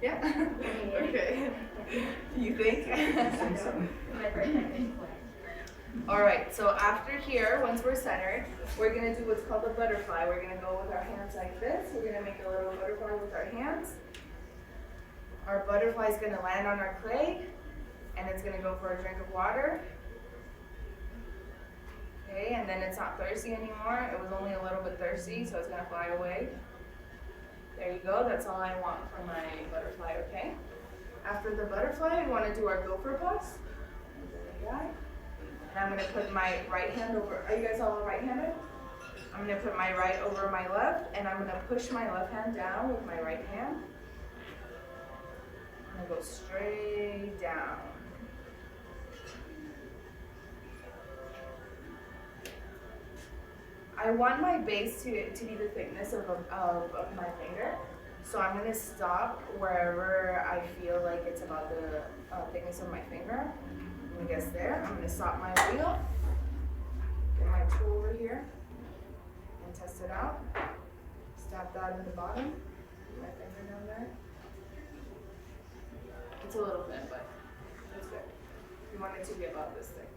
Yeah? Okay. You think? Alright, so after here, once we're centered, we're gonna do what's called a butterfly. We're gonna go with our hands like this. We're gonna make a little butterfly with our hands. Our butterfly is gonna land on our clay, and it's gonna go for a drink of water. Okay, and then it's not thirsty anymore. It was only a little bit thirsty, so it's gonna fly away. There you go, that's all I want for my butterfly, okay? After the butterfly, we wanna do our gopher pose. Like that. And I'm gonna put my right hand over, are you guys all right-handed? I'm gonna put my right over my left, and I'm gonna push my left hand down with my right hand. I'm gonna go straight down. I want my base to be the thickness of my finger. So I'm gonna stop wherever I feel like it's about the thickness of my finger. I guess there. I'm gonna stop my wheel. Get my tool over here and test it out. Stab that in the bottom. Put my finger down there. It's a little thin, but it's good. You want it to be about this thick.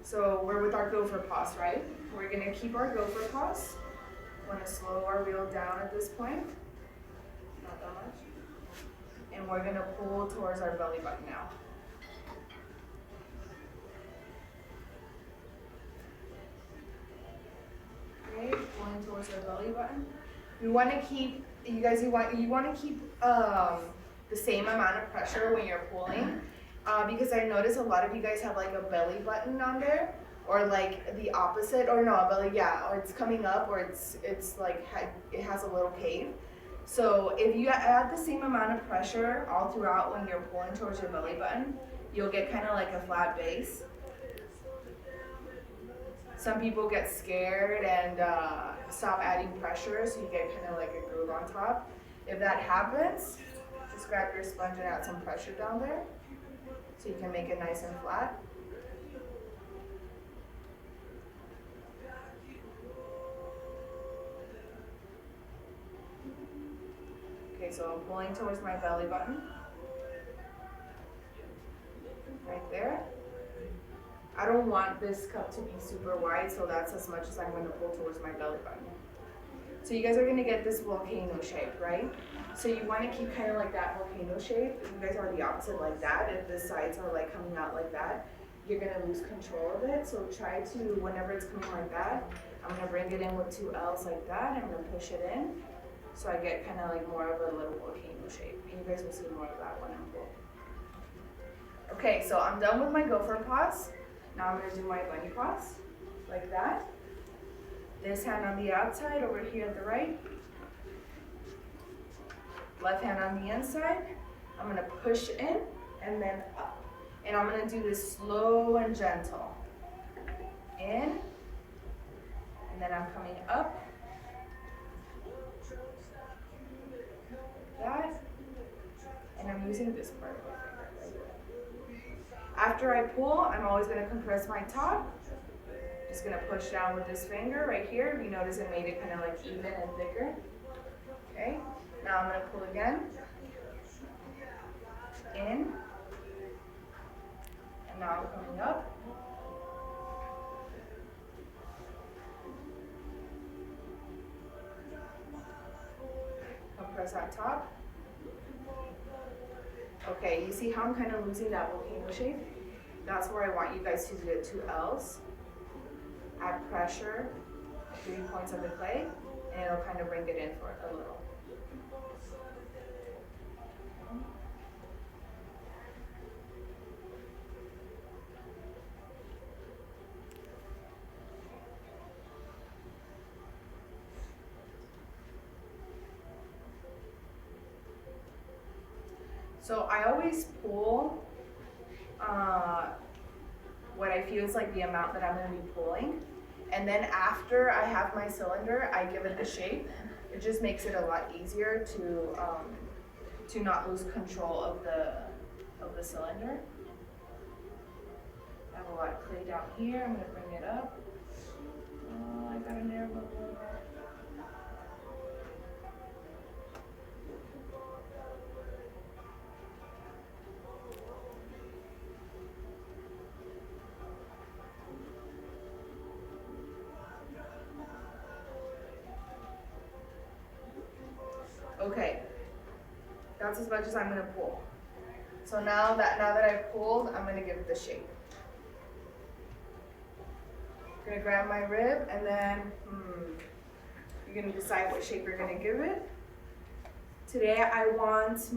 So we're with our gopher pose, right? We're gonna keep our gopher pose. Want to slow our wheel down at this point. Not that much. And we're gonna pull towards our belly button now. Okay, pulling towards our belly button. We want to keep, you guys, you want to keep the same amount of pressure when you're pulling. Because I notice a lot of you guys have like a belly button on there, or like the opposite, or no, a belly, yeah, or it's coming up, or it's like it has a little cave. So if you add the same amount of pressure all throughout when you're pulling towards your belly button, you'll get kind of like a flat base. Some people get scared and stop adding pressure, so you get kind of like a groove on top. If that happens, just grab your sponge and add some pressure down there, so you can make it nice and flat. Okay, so I'm pulling towards my belly button. Right there. I don't want this cup to be super wide, so that's as much as I'm going to pull towards my belly button. So you guys are going to get this volcano shape, right? So you want to keep kind of like that volcano shape. You guys are the opposite like that. If the sides are like coming out like that, you're going to lose control of it. So try to, whenever it's coming like that, I'm going to bring it in with 2 L's like that. I'm going to push it in. So I get kind of like more of a little volcano shape. And you guys will see more of that when I'm full. Okay, so I'm done with my gopher pose. Now I'm going to do my bunny pose, like that. This hand on the outside, over here at the right. Left hand on the inside. I'm going to push in and then up. And I'm going to do this slow and gentle. In. And then I'm coming up. That. And I'm using this part of my finger. After I pull, I'm always going to compress my top. Just going to push down with this finger right here. You notice it made it kind of like even and thicker. Okay. Now I'm going to pull again. In. And now I'm coming up. Compress that top. Okay, you see how I'm kind of losing that volcano shape? That's where I want you guys to do it 2 L's. Add pressure, 3 points of the clay, and it'll kind of bring it in for a little. So I always pull what I feel is like the amount that I'm going to be pulling. And then after I have my cylinder, I give it the shape. It just makes it a lot easier to not lose control of the cylinder. I have a lot of clay down here. I'm going to bring it up. I got an air bubble. That's as much as I'm gonna pull. So now that I've pulled, I'm gonna give it the shape. I'm gonna grab my rib and then you're gonna decide what shape you're gonna give it. Today I want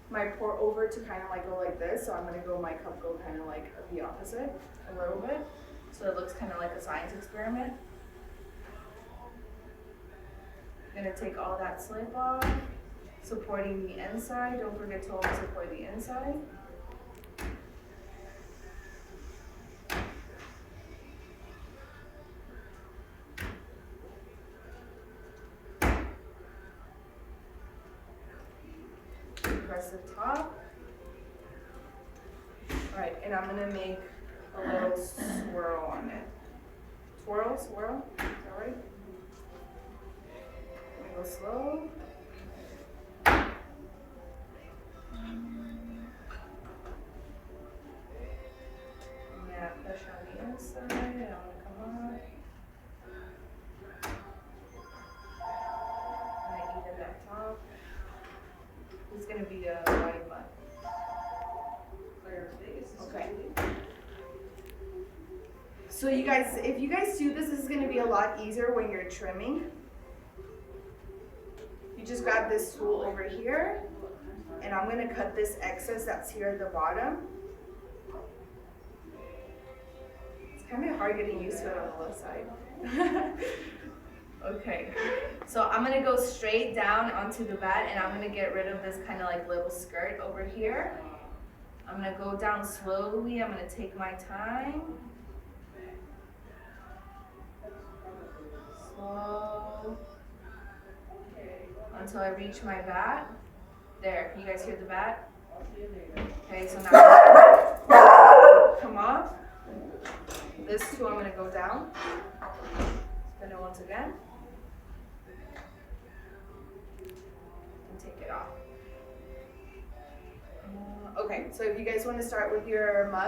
my pour over to kind of like go like this, so I'm gonna my cup go kind of like the opposite a little bit, so it looks kind of like a science experiment. I'm gonna take all that slip off, supporting the inside. Don't forget to always support the inside. Press the top. Alright, and I'm gonna make a little swirl on it. Swirl, swirl, is that right? Let me go slow. Yeah, push on the inside, I wanna come up. And I even that top. This is gonna be a wide bun. Okay. So you guys, if you guys do this is gonna be a lot easier when you're trimming. You just grab this tool over here, and I'm gonna cut this excess that's here at the bottom. It's kind of hard getting used to it on the left side. Okay, so I'm gonna go straight down onto the bat, and I'm gonna get rid of this kind of like little skirt over here. I'm gonna go down slowly. I'm gonna take my time. Slow. Until I reach my bat. There, can you guys hear the bat? Okay, so now come off. This too, I'm gonna go down. Spin it once again. And take it off. Okay, so if you guys want to start with your mug,